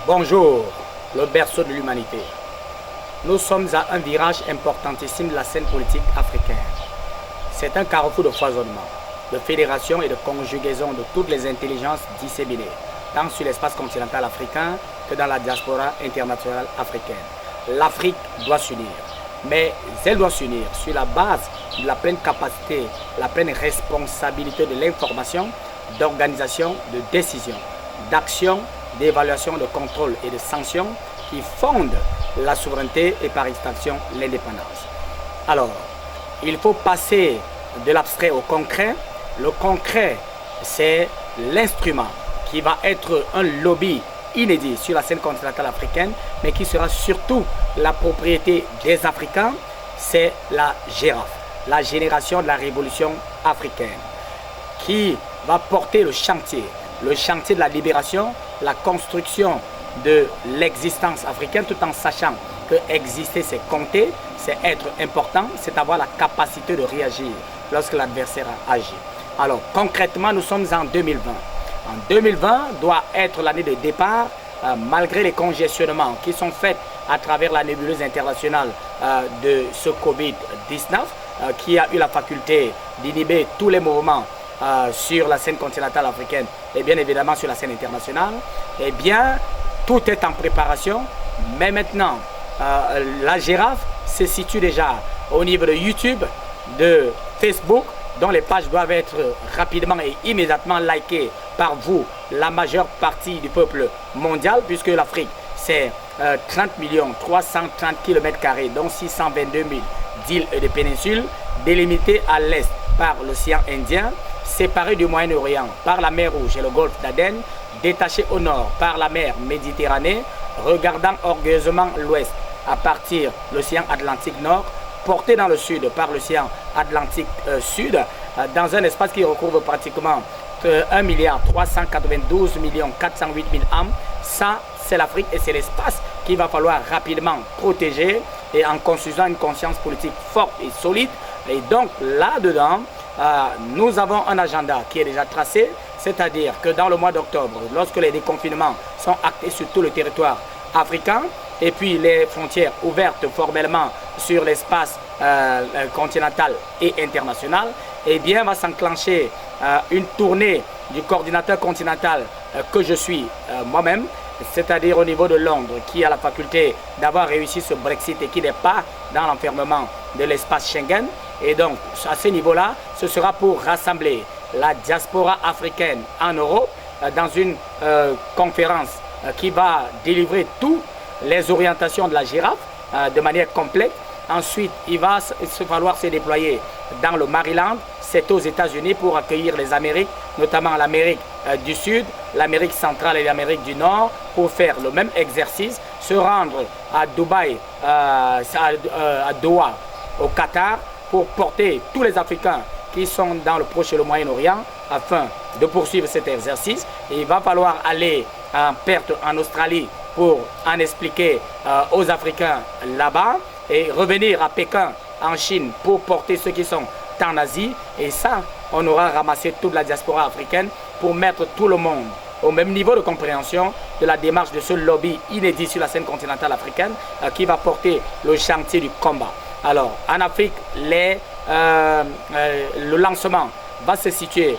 Bonjour, le berceau de l'humanité. Nous sommes à un virage importantissime de la scène politique africaine. C'est un carrefour de foisonnement, de fédération et de conjugaison de toutes les intelligences disséminées, tant sur l'espace continental africain que dans la diaspora internationale africaine. L'Afrique doit s'unir, mais elle doit s'unir sur la base de la pleine capacité, la pleine responsabilité de l'information, d'organisation, de décision, d'action, d'évaluation, de contrôle et de sanction qui fondent la souveraineté et par extension l'indépendance. Alors, il faut passer de l'abstrait au concret. Le concret, c'est l'instrument qui va être un lobby inédit sur la scène continentale africaine, mais qui sera surtout la propriété des Africains, c'est la GERAF, la génération de la révolution africaine, qui va porter le chantier de la libération, la construction de l'existence africaine, tout en sachant que exister, c'est compter, c'est être important, c'est avoir la capacité de réagir lorsque l'adversaire agit. Alors, concrètement, nous sommes en 2020. En 2020 doit être l'année de départ, malgré les congestionnements qui sont faits à travers la nébuleuse internationale de ce Covid-19, qui a eu la faculté d'inhiber tous les mouvements sur la scène continentale africaine et bien évidemment sur la scène internationale. Eh bien, tout est en préparation, mais maintenant, la GERAF se situe déjà au niveau de YouTube, de Facebook, dont les pages doivent être rapidement et immédiatement likées par vous, la majeure partie du peuple mondial, puisque l'Afrique, c'est 30 330 km², dont 622 000 d'îles et de péninsules, délimitées à l'est par l'océan Indien, séparées du Moyen-Orient par la mer Rouge et le golfe d'Aden, détachées au nord par la mer Méditerranée, regardant orgueilleusement l'ouest à partir de l'océan Atlantique Nord, porté dans le sud par l'océan Atlantique Sud, dans un espace qui recouvre pratiquement 1 392 408 000 âmes. Ça, c'est l'Afrique et c'est l'espace qu'il va falloir rapidement protéger et en construisant une conscience politique forte et solide. Et donc, là-dedans, nous avons un agenda qui est déjà tracé, c'est-à-dire que dans le mois d'octobre, lorsque les déconfinements sont actés sur tout le territoire africain, et puis les frontières ouvertes formellement sur l'espace continental et international, eh bien va s'enclencher une tournée du coordinateur continental que je suis moi-même, c'est-à-dire au niveau de Londres, qui a la faculté d'avoir réussi ce Brexit et qui n'est pas dans l'enfermement de l'espace Schengen. Et donc, à ce niveau-là, ce sera pour rassembler la diaspora africaine en Europe dans une conférence qui va délivrer toutes les orientations de la GERAF de manière complète. Ensuite, il va falloir se déployer dans le Maryland, c'est aux États-Unis, pour accueillir les Amériques, notamment l'Amérique du Sud, l'Amérique centrale et l'Amérique du Nord, pour faire le même exercice, se rendre à Dubaï, à Doha, au Qatar, pour porter tous les Africains qui sont dans le Proche et le Moyen-Orient afin de poursuivre cet exercice. Et il va falloir aller en Perth en Australie pour en expliquer aux Africains là-bas et revenir à Pékin en Chine pour porter ceux qui sont en Asie. Et ça, on aura ramassé toute la diaspora africaine pour mettre tout le monde au même niveau de compréhension de la démarche de ce lobby inédit sur la scène continentale africaine qui va porter le chantier du combat. Alors, en Afrique, le lancement va se situer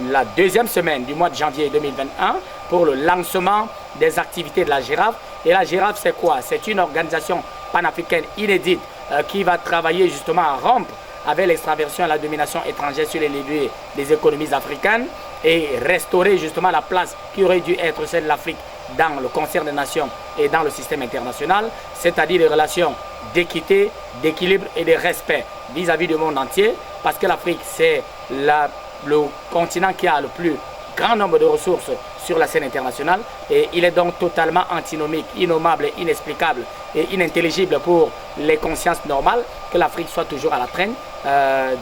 la deuxième semaine du mois de janvier 2021 pour le lancement des activités de la GERAF. Et la GERAF, c'est quoi? C'est une organisation panafricaine inédite qui va travailler justement à rompre avec l'extraversion et la domination étrangère sur les leviers des économies africaines et restaurer justement la place qui aurait dû être celle de l'Afrique dans le concert des nations et dans le système international, c'est-à-dire des relations d'équité, d'équilibre et de respect vis-à-vis du monde entier, parce que l'Afrique, c'est le continent qui a le plus grand nombre de ressources sur la scène internationale et il est donc totalement antinomique, innommable, inexplicable et inintelligible pour les consciences normales que l'Afrique soit toujours à la traîne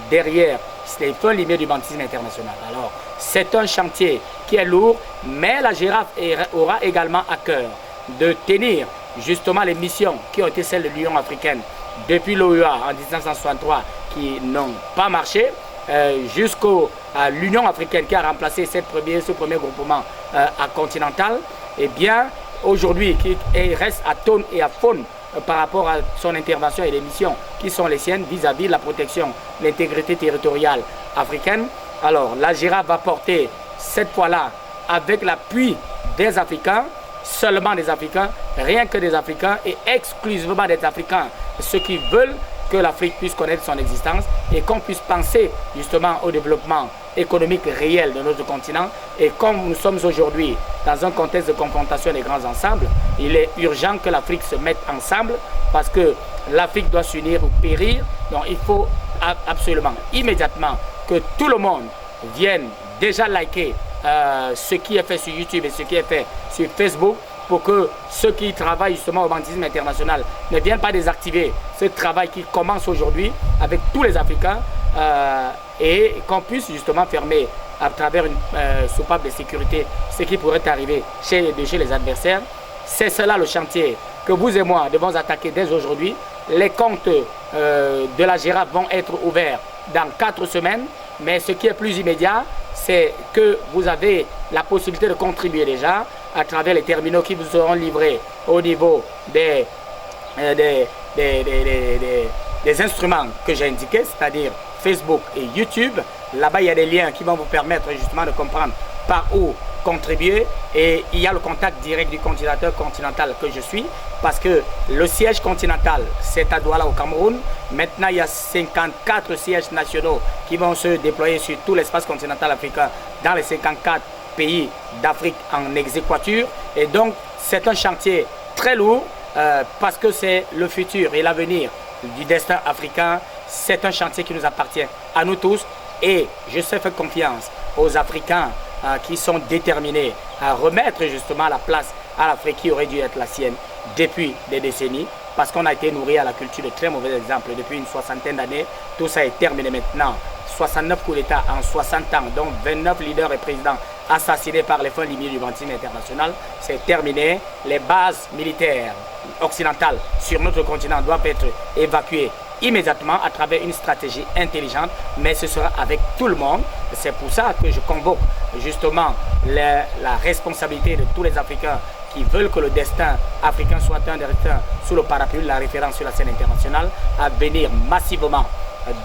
derrière les fins limiers du banditisme international. Alors, c'est un chantier qui est lourd, mais la GERAF aura également à cœur de tenir justement les missions qui ont été celles de l'Union africaine depuis l'OUA en 1963 qui n'ont pas marché, jusqu'à l'Union africaine qui a remplacé ce premier groupement continental. Eh bien, aujourd'hui qui reste à tonne et à faune par rapport à son intervention et les missions qui sont les siennes vis-à-vis de la protection de l'intégrité territoriale africaine. Alors la girafe va porter cette fois-là avec l'appui des Africains, seulement des Africains, rien que des Africains et exclusivement des Africains, ceux qui veulent que l'Afrique puisse connaître son existence et qu'on puisse penser justement au développement économique réel de notre continent. Et comme nous sommes aujourd'hui dans un contexte de confrontation des grands ensembles, il est urgent que l'Afrique se mette ensemble parce que l'Afrique doit s'unir ou périr. Donc il faut absolument, immédiatement, que tout le monde vienne déjà liker ce qui est fait sur YouTube et ce qui est fait sur Facebook, pour que ceux qui travaillent justement au banditisme international ne viennent pas désactiver ce travail qui commence aujourd'hui avec tous les Africains et qu'on puisse justement fermer à travers une soupape de sécurité ce qui pourrait arriver chez les adversaires. C'est cela le chantier que vous et moi devons attaquer dès aujourd'hui. Les comptes de la girafe vont être ouverts dans 4 semaines, mais ce qui est plus immédiat, c'est que vous avez la possibilité de contribuer déjà à travers les terminaux qui vous seront livrés au niveau des instruments que j'ai indiqués, c'est-à-dire Facebook et YouTube. Là-bas, il y a des liens qui vont vous permettre justement de comprendre par où contribuer, et il y a le contact direct du coordinateur continental que je suis, parce que le siège continental c'est à Douala au Cameroun. Maintenant il y a 54 sièges nationaux qui vont se déployer sur tout l'espace continental africain dans les 54 pays d'Afrique en exéquature, et donc c'est un chantier très lourd parce que c'est le futur et l'avenir du destin africain. C'est un chantier qui nous appartient à nous tous, et je sais faire confiance aux Africains qui sont déterminés à remettre justement la place à l'Afrique qui aurait dû être la sienne depuis des décennies, parce qu'on a été nourri à la culture de très mauvais exemples depuis une soixantaine d'années. Tout ça est terminé maintenant. 69 coups d'État en 60 ans, dont 29 leaders et présidents assassinés par les fins limites du banditisme international. C'est terminé. Les bases militaires occidentales sur notre continent doivent être évacuées immédiatement à travers une stratégie intelligente, mais ce sera avec tout le monde. C'est pour ça que je convoque justement la responsabilité de tous les Africains qui veulent que le destin africain soit un destin sous le parapluie de la référence sur la scène internationale, à venir massivement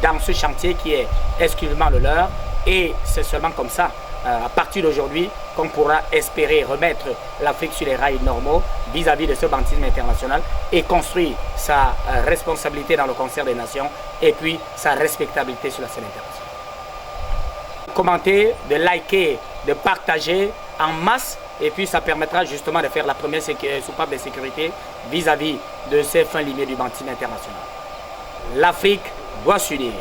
dans ce chantier qui est exclusivement le leur. Et c'est seulement comme ça, à partir d'aujourd'hui, qu'on pourra espérer remettre l'Afrique sur les rails normaux vis-à-vis de ce banditisme international et construire sa responsabilité dans le concert des nations et puis sa respectabilité sur la scène internationale. Commenter, de liker, de partager en masse, et puis ça permettra justement de faire la première soupape de sécurité vis-à-vis de ces fins limites du banditisme international. L'Afrique doit s'unir.